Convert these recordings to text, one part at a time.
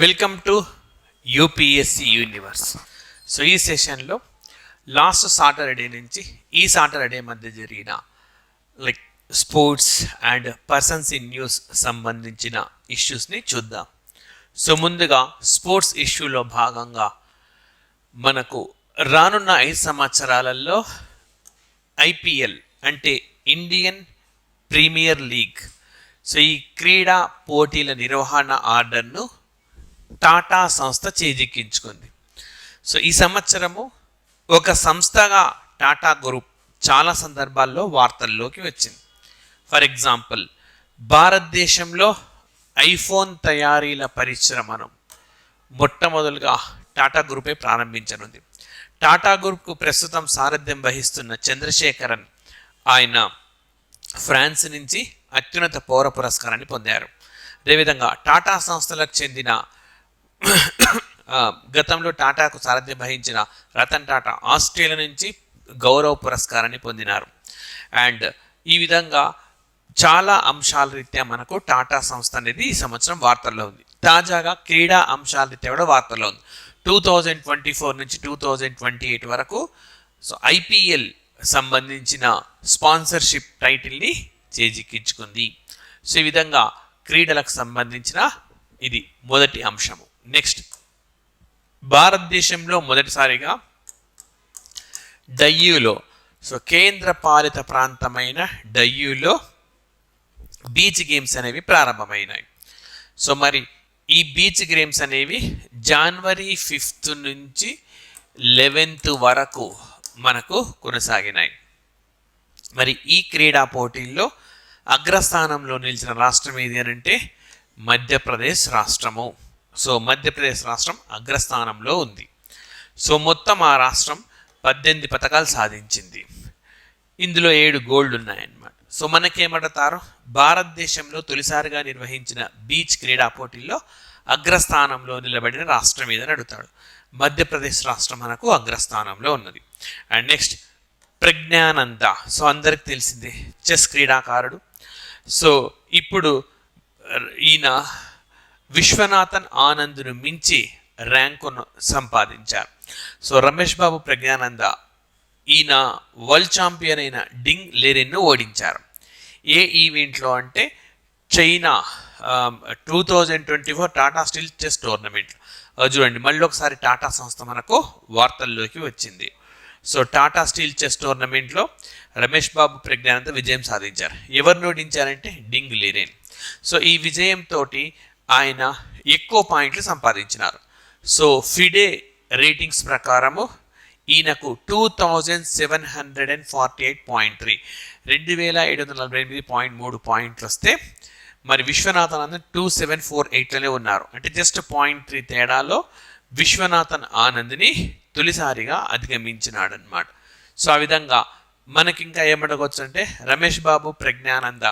Welcome to UPSC universe. So ఈ సెషన్లో last Saturday నుంచి ఈ సాటర్డే మధ్య జరిగిన sports and persons in news సంబంధించిన ఇష్యూస్ని చూద్దాం. సో ముందుగా స్పోర్ట్స్ ఇష్యూలో భాగంగా మనకు రానున్న 5 సంవత్సరాలలో ఐపీఎల్ అంటే ఇండియన్ ప్రీమియర్ లీగ్, సో ఈ క్రీడా పోటీల నిర్వహణ ఆర్డర్ను టాటా సంస్థ చేజిక్కించుకుంది. సో ఈ సంవత్సరము ఒక సంస్థగా టాటా గ్రూప్ చాలా సందర్భాల్లో వార్తల్లోకి వచ్చింది. ఫర్ ఎగ్జాంపుల్, భారతదేశంలో ఐఫోన్ తయారీల పరిశ్రమను మొట్టమొదలుగా టాటా గ్రూపే ప్రారంభించనుంది. టాటా గ్రూప్కు ప్రస్తుతం సారథ్యం వహిస్తున్న చంద్రశేఖరన్, ఆయన ఫ్రాన్స్ నుంచి అత్యున్నత పౌర పురస్కారాన్ని పొందారు. అదేవిధంగా టాటా సంస్థలకు చెందిన గతంలో టాటాకు సారథ్యం వహించిన రతన్ టాటా ఆస్ట్రేలియా నుంచి గౌరవ పురస్కారాన్ని పొందినారు. అండ్ ఈ విధంగా చాలా అంశాల రీత్యా మనకు టాటా సంస్థ అనేది ఈ సంవత్సరం వార్తల్లో ఉంది. తాజాగా క్రీడా అంశాల రీత్యా కూడా వార్తల్లో ఉంది. 2024 నుంచి 2028 వరకు సో ఐపీఎల్ సంబంధించిన స్పాన్సర్షిప్ టైటిల్ని చేజిక్కించుకుంది. సో ఈ విధంగా క్రీడలకు సంబంధించిన ఇది మొదటి అంశము. నెక్స్ట్, భారతదేశంలో మొదటిసారిగా డయ్యూలో, సో కేంద్ర పాలిత ప్రాంతమైన డయ్యూలో బీచ్ గేమ్స్ అనేవి ప్రారంభమైనాయి. సో మరి ఈ బీచ్ గేమ్స్ అనేవి జనవరి 5 నుంచి 11 వరకు మనకు కొనసాగినాయి. మరి ఈ క్రీడా పోటీల్లో అగ్రస్థానంలో నిలిచిన రాష్ట్రం ఏది అని అంటే మధ్యప్రదేశ్ రాష్ట్రము. సో మధ్యప్రదేశ్ రాష్ట్రం అగ్రస్థానంలో ఉంది. సో మొత్తం ఆ రాష్ట్రం 18 పతకాలు సాధించింది. ఇందులో 7 గోల్డ్ ఉన్నాయన్నమాట. సో మనకేమంటారు, భారతదేశంలో తొలిసారిగా నిర్వహించిన బీచ్ క్రీడా పోటీల్లో అగ్రస్థానంలో నిలబడిన రాష్ట్రం ఏదని అడుగుతాడు. మధ్యప్రదేశ్ రాష్ట్రం మనకు అగ్రస్థానంలో ఉన్నది. అండ్ నెక్స్ట్, ప్రజ్ఞానంద, సో అందరికి తెలిసిందే, చెస్ క్రీడాకారుడు. సో ఇప్పుడు ఈయన విశ్వనాథన్ ఆనంద్ను మించి ర్యాంకును సంపాదించారు. సో రమేష్ బాబు ప్రజ్ఞానంద, ఈయన వరల్డ్ ఛాంపియన్ అయిన డింగ్ లెరెన్ను ఓడించారు. ఏ ఈవెంట్లో అంటే China 2024 Tata steel chess tournament. చూడండి, మళ్ళీ ఒకసారి టాటా సంస్థ మనకు వార్తల్లోకి వచ్చింది. సో టాటా స్టీల్ చెస్ టోర్నమెంట్లో రమేష్ బాబు ప్రజ్ఞానంద విజయం సాధించారు. ఎవరిని ఓడించారంటే డింగ్ లెరెన్. సో ఈ విజయంతో ఆయన ఎక్కువ పాయింట్లు సంపాదించినారు. సో ఫిడే రేటింగ్స్ ప్రకారము ఈయనకు 2748.3 2748.3 పాయింట్లు వస్తే, మరి విశ్వనాథన్ ఆనంద్ 2748లోనే ఉన్నారు. అంటే జస్ట్ 0.3 తేడాలో విశ్వనాథన్ ఆనంద్ని తొలిసారిగా అధిగమించినాడు అనమాట. సో ఆ విధంగా మనకి ఇంకా ఏమడగవచ్చు అంటే రమేష్ బాబు ప్రజ్ఞానంద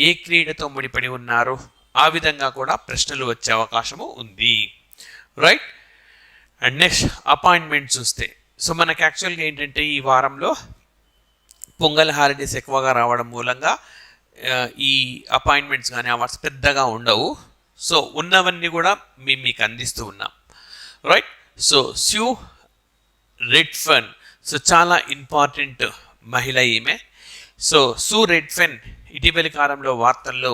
ఏ క్రీడతో ముడిపడి ఉన్నారు, ఆ విధంగా కూడా ప్రశ్నలు వచ్చే అవకాశము ఉంది. రైట్. అండ్ నెక్స్ట్, అపాయింట్మెంట్ చూస్తే, సో మనకి యాక్చువల్గా ఏంటంటే ఈ వారంలో పొంగల్ హాలిడేస్ ఎక్కువగా రావడం మూలంగా ఈ అపాయింట్మెంట్స్ కానీ అవార్డ్స్ పెద్దగా ఉండవు. సో ఉన్నవన్నీ కూడా మీకు అందిస్తూ ఉన్నాం. రైట్. సో స్యూ రెడ్ఫెన్, సో చాలా ఇంపార్టెంట్ మహిళ ఈమె. సో సూ రెడ్ఫెన్ ఇటీవలి కాలంలో వార్తల్లో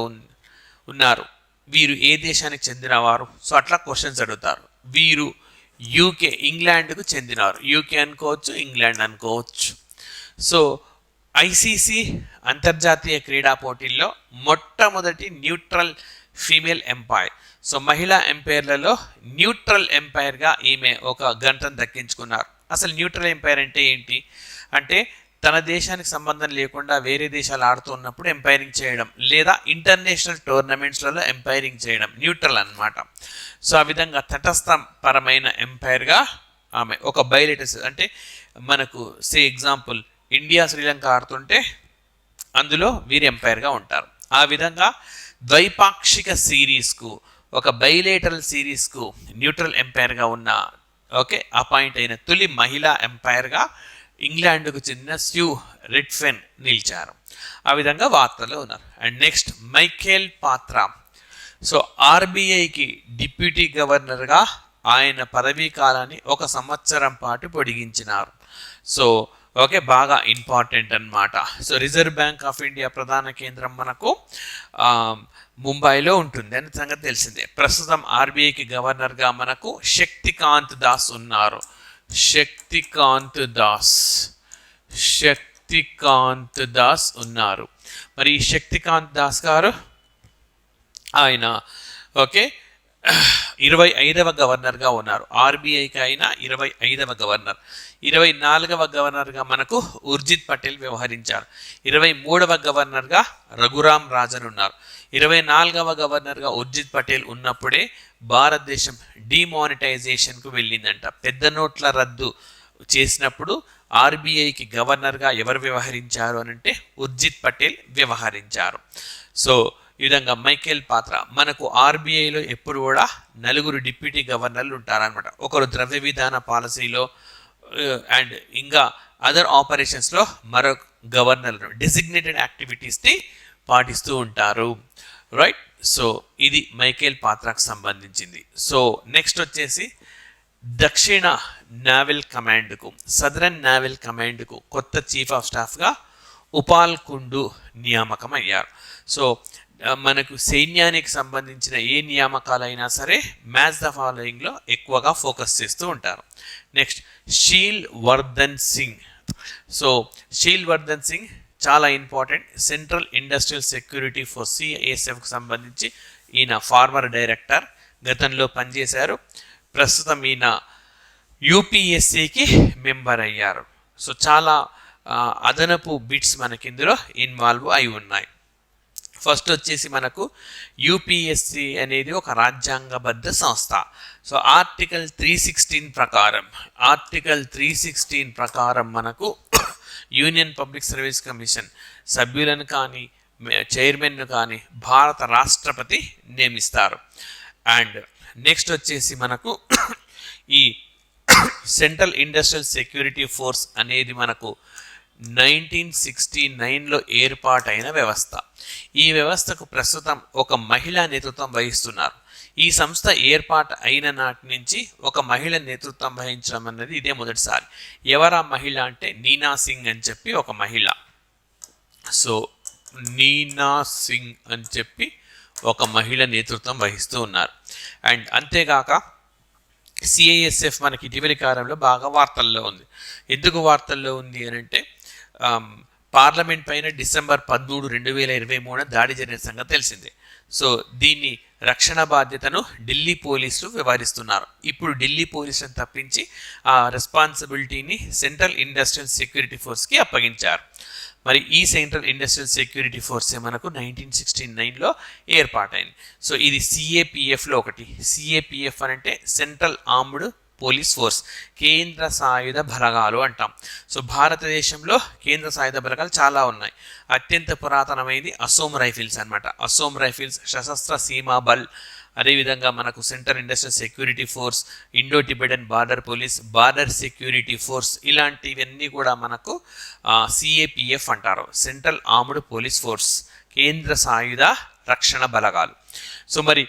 ఉన్నారు. వీరు ఏ దేశానికి చెందినవారు? సో అట్లా క్వశ్చన్స్ అడుగుతారు. వీరు యూకే, ఇంగ్లాండ్కు చెందినవారు. యూకే అనుకోవచ్చు, ఇంగ్లాండ్ అనుకోవచ్చు. సో ఐసీసీ అంతర్జాతీయ క్రీడా పోటీల్లో మొట్టమొదటి న్యూట్రల్ ఫీమేల్ ఎంపైర్. సో మహిళా ఎంపైర్లలో న్యూట్రల్ ఎంపైర్గా ఈమె ఒక గంటను దక్కించుకున్నారు. అసలు న్యూట్రల్ ఎంపైర్ అంటే ఏంటి అంటే, తన దేశానికి సంబంధం లేకుండా వేరే దేశాలు ఆడుతున్నప్పుడు ఎంపైరింగ్ చేయడం, లేదా ఇంటర్నేషనల్ టోర్నమెంట్స్లలో ఎంపైరింగ్ చేయడం న్యూట్రల్ అన్నమాట. సో ఆ విధంగా తటస్థపరమైన ఎంపైర్గా ఆమె ఒక బైలేటర్స్, అంటే మనకు సే ఎగ్జాంపుల్ ఇండియా శ్రీలంక ఆడుతుంటే అందులో వీరు ఎంపైర్గా ఉంటారు. ఆ విధంగా ద్వైపాక్షిక సిరీస్కు, ఒక బైలేటరల్ సిరీస్కు న్యూట్రల్ ఎంపైర్గా ఉన్న అపాయింట్ అయిన తొలి మహిళా ఎంపైర్గా ఇంగ్లాండ్కు చెందిన స్యూ రెడ్ఫెన్ నిలిచారు. ఆ విధంగా వార్తలో ఉన్నారు. And next, Michael Patra. So ఆర్బీఐకి డిప్యూటీ గవర్నర్గా ఆయన పదవీ కాలాన్ని 1 సంవత్సరం పాటు పొడిగించినారు. సో ఓకే, బాగా ఇంపార్టెంట్ అన్నమాట. So reserve bank of India ప్రధాన కేంద్రం మనకు ముంబైలో ఉంటుంది అని సంగతి తెలిసిందే. ప్రస్తుతం ఆర్బీఐకి గవర్నర్గా మనకు శక్తికాంత్ దాస్ ఉన్నారు. శక్తికాంత్ దాస్ ఉన్నారు. మరి ఈ శక్తికాంత్ దాస్ గారు ఆయన ఓకే 25వ గవర్నర్గా ఉన్నారు. ఆర్బీఐకి ఆయన 25వ గవర్నర్. 24వ గవర్నర్గా మనకు ఉర్జిత్ పటేల్ వ్యవహరించారు. 23వ గవర్నర్గా రఘురామ్ రాజన్ ఉన్నారు. 24వ గవర్నర్గా ఉర్జిత్ పటేల్ ఉన్నప్పుడే భారతదేశం డిమానిటైజేషన్కు వెళ్ళిందంట. పెద్ద నోట్ల రద్దు చేసినప్పుడు ఆర్బీఐకి గవర్నర్గా ఎవరు వ్యవహరించారు అని అంటే ఉర్జిత్ పటేల్ వ్యవహరించారు. సో ఈ విధంగా మైకేల్ పాత్ర. మనకు ఆర్బీఐలో ఎప్పుడు కూడా 4 డిప్యూటీ గవర్నర్లు ఉంటారనమాట. ఒకరు ద్రవ్య విధాన పాలసీలో అండ్ ఇంకా అదర్ ఆపరేషన్స్లో మరొక గవర్నర్లు డెసిగ్నేటెడ్ యాక్టివిటీస్ని పాటిస్తూ ఉంటారు. రైట్. సో ఇది మైకేల్ పాత్రకు సంబంధించింది. సో నెక్స్ట్ వచ్చేసి దక్షిణ నావల్ కమాండ్కు, సదరన్ నావల్ కమాండ్కు కొత్త చీఫ్ ఆఫ్ స్టాఫ్గా ఉపాల్ కుండు నియామకం అయ్యారు. సో మనకు సైన్యానికి సంబంధించిన ఏ నియామకాలైనా సరే మ్యాచ్ ద ఫాలోయింగ్లో ఎక్కువగా ఫోకస్ చేస్తూ ఉంటారు. నెక్స్ట్ షీల్ వర్ధన్ సింగ్. సో షీల్ వర్ధన్ సింగ్ చాలా important. Central industrial security force సిఐఎస్ఎఫ్కి సంబంధించి ఈయన ఫార్మర్ డైరెక్టర్, గతంలో పనిచేశారు. ప్రస్తుతం ఈయన యూపీఎస్సికి మెంబర్ అయ్యారు. సో చాలా అదనపు బిట్స్ మనకి ఇందులో ఇన్వాల్వ్ అయి ఉన్నాయి. ఫస్ట్ వచ్చేసి మనకు యూపీఎస్సి అనేది ఒక రాజ్యాంగబద్ధ సంస్థ. సో ఆర్టికల్ 316 ప్రకారం మనకు యూనియన్ పబ్లిక్ సర్వీస్ కమిషన్ సభ్యులను కానీ చైర్మన్ను కానీ భారత రాష్ట్రపతి నియమిస్తారు. అండ్ నెక్స్ట్ వచ్చేసి మనకు ఈ సెంట్రల్ ఇండస్ట్రియల్ సెక్యూరిటీ ఫోర్స్ అనేది మనకు 1969లో ఏర్పాటైన వ్యవస్థ. ఈ వ్యవస్థకు ప్రస్తుతం ఒక మహిళా నేతృత్వం వహిస్తున్నారు. ఈ సంస్థ ఏర్పాటు అయిన నాటి నుంచి ఒక మహిళ నేతృత్వం వహించడం అన్నది ఇదే మొదటిసారి. ఎవరా మహిళ అంటే నీనా సింగ్ అని చెప్పి ఒక మహిళ. సో నీనా సింగ్ అని చెప్పి ఒక మహిళ నేతృత్వం వహిస్తూ ఉన్నారు. అండ్ అంతేగాక సిఐఎస్ఎఫ్ మనకి ఇటీవలి కాలంలో బాగా వార్తల్లో ఉంది. ఎందుకు వార్తల్లో ఉంది అని అంటే పార్లమెంట్ పైన డిసెంబర్ 13, 2023 దాడి జరిగిన సంగతి తెలిసిందే. సో దీన్ని రక్షణ బాధ్యతను ఢిల్లీ పోలీసులు వ్యవహరిస్తున్నారు. ఇప్పుడు ఢిల్లీ పోలీసులను తప్పించి ఆ రెస్పాన్సిబిలిటీని సెంట్రల్ ఇండస్ట్రియల్ సెక్యూరిటీ ఫోర్స్కి అప్పగించారు. మరి ఈ సెంట్రల్ ఇండస్ట్రియల్ సెక్యూరిటీ ఫోర్సే మనకు 1969లో ఏర్పాటైంది. సో ఇది సిఏపిఎఫ్లో ఒకటి. సిఏపిఎఫ్ అని అంటే సెంట్రల్ ఆర్మ్డ్ పోలీస్ ఫోర్స్, కేంద్ర సాయుధ బలగాలు అంటాం. సో భారతదేశంలో కేంద్ర సాయుధ బలగాలు చాలా ఉన్నాయి. అత్యంత పురాతనమైనది అసోం రైఫిల్స్ అనమాట. అసోం రైఫిల్స్, సశస్త్ర సీమా బల్, అదేవిధంగా మనకు central industrial security force, Indo Tibetan border police, border security force, ఇలాంటివన్నీ కూడా మనకు సిఏపిఎఫ్ అంటారు. సెంట్రల్ ఆర్మ్డ్ పోలీస్ ఫోర్స్, కేంద్ర సాయుధ రక్షణ బలగాలు. సో మరి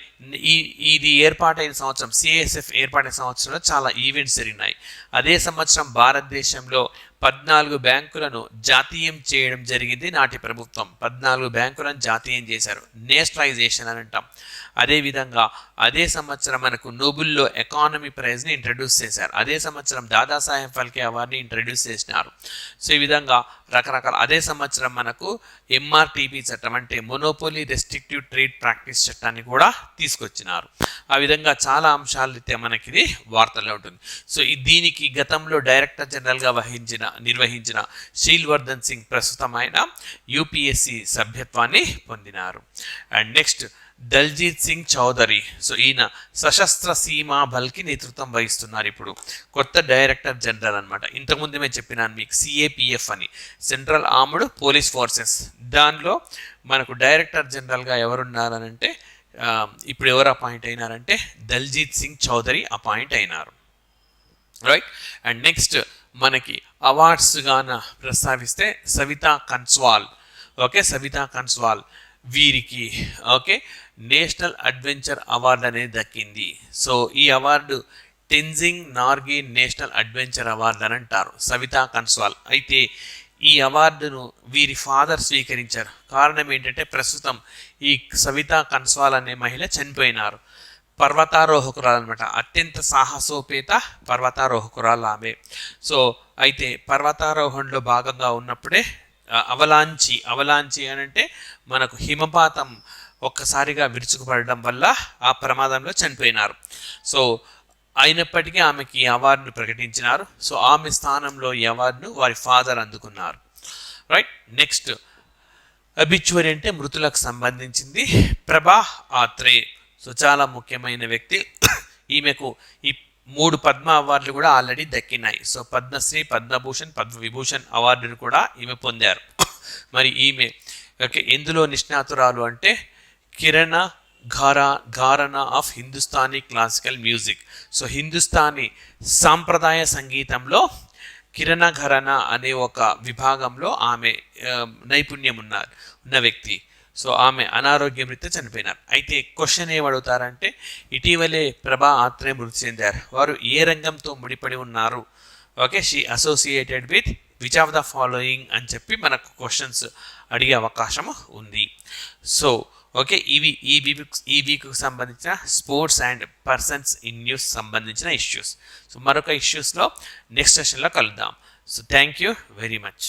ఇది ఏర్పాటైన సంవత్సరం, సిఐఎస్ఎఫ్ ఏర్పాటైన సంవత్సరంలో చాలా ఈవెంట్స్ జరిగినాయి. అదే సంవత్సరం భారతదేశంలో 14 బ్యాంకులను జాతీయం చేయడం జరిగింది. నాటి ప్రభుత్వం 14 బ్యాంకులను జాతీయం చేశారు. నేషనలైజేషన్ అని అంటాం. అదేవిధంగా అదే సంవత్సరం మనకు నోబెల్లో ఎకానమీ ప్రైజ్ని ఇంట్రడ్యూస్ చేశారు. అదే సంవత్సరం దాదాసాహెబ్ ఫాల్కే అవార్డుని ఇంట్రడ్యూస్ చేసినారు. సో ఈ విధంగా రకరకాల. అదే సంవత్సరం మనకు ఎంఆర్టీపీ చట్టం అంటే మొనోపోలీ రెస్ట్రిక్టివ్ ట్రేడ్ ప్రాక్టీస్ చట్టాన్ని కూడా తీసుకొచ్చినారు. ఆ విధంగా చాలా అంశాలు అయితే మనకి ఇది వార్తల్లో ఉంటుంది. సో దీనికి గతంలో డైరెక్టర్ జనరల్గా నిర్వహించిన షీల్ వర్ధన్ సింగ్ ప్రస్తుతం ఆయన యూపీఎస్సి సభ్యత్వాన్ని పొందినారు. And next Daljit Singh Chaudhary. So ఈయన సశస్త్ర సీమా బల్కి నేతృత్వం వహిస్తున్నారు. ఇప్పుడు కొత్త డైరెక్టర్ జనరల్ అనమాట. ఇంతకుముందు మేము చెప్పినాను మీకు సిఏపిఎఫ్ అని, సెంట్రల్ ఆర్మ్డ్ పోలీస్ ఫోర్సెస్. దానిలో మనకు డైరెక్టర్ జనరల్గా ఎవరున్నారనంటే ఇప్పుడు ఎవరు అపాయింట్ అయినారంటే దల్జీత్ సింగ్ చౌదరి అపాయింట్ అయినారు. రైట్. అండ్ నెక్స్ట్ మనకి అవార్డ్స్ గాన ప్రస్తావిస్తే సవితా కన్స్వాల్. ఓకే, సవితా కన్స్వాల్ వీరికి ఓకే నేషనల్ అడ్వెంచర్ అవార్డు అనేది దక్కింది. సో ఈ award Tenzing Norgay national adventure award అని అంటారు, సవితా కన్స్వాల్. అయితే ఈ అవార్డును వీరి ఫాదర్ స్వీకరించారు. కారణం ఏంటంటే ప్రస్తుతం ఈ సవితా కన్స్వాల్ అనే మహిళ చనిపోయినారు. పర్వతారోహకురాలు అనమాట, అత్యంత సాహసోపేత పర్వతారోహకురాలు ఆమె. సో అయితే పర్వతారోహణలో భాగంగా ఉన్నప్పుడే అవలాంచి అని అంటే మనకు హిమపాతం ఒక్కసారిగా విరుచుకుపడడం వల్ల ఆ ప్రమాదంలో చనిపోయినారు. సో అయినప్పటికీ ఆమెకి ఈ అవార్డును ప్రకటించినారు. సో ఆమె స్థానంలో ఈ అవార్డును వారి ఫాదర్ అందుకున్నారు. రైట్, నెక్స్ట్ అబిచ్యువరీ అంటే మృతులకు సంబంధించింది. ప్రభా ఆత్రే, సో చాలా ముఖ్యమైన వ్యక్తి. ఈమెకు ఈ 3 పద్మ అవార్డులు కూడా ఆల్రెడీ దక్కినాయి. సో పద్మశ్రీ, పద్మభూషణ్, పద్మవిభూషణ్ అవార్డును కూడా ఈమె పొందారు. మరి ఈమె ఓకే ఎందులో నిష్ణాతురాలు అంటే Kirana Gharana of Hindustani classical music. So Hindustani సాంప్రదాయ సంగీతంలో కిరణ ఘరానా అనే ఒక విభాగంలో ఆమె నైపుణ్యం ఉన్న వ్యక్తి. సో ఆమె అనారోగ్యం రీత్యా చనిపోయినారు. అయితే క్వశ్చన్ ఏమడుగుతారంటే ఇటీవలే ప్రభా ఆత్రే మృతి చెందారు, వారు ఏ రంగంతో ముడిపడి ఉన్నారు? Okay, she associated with which of the following అని చెప్పి మనకు క్వశ్చన్స్ అడిగే అవకాశం ఉంది. సో ఓకే ఈ వీక్కు సంబంధించిన sports and persons in news సంబంధించిన ఇష్యూస్. సో మరొక ఇష్యూస్లో నెక్స్ట్ సెషన్లో కలుద్దాం. So thank you very much.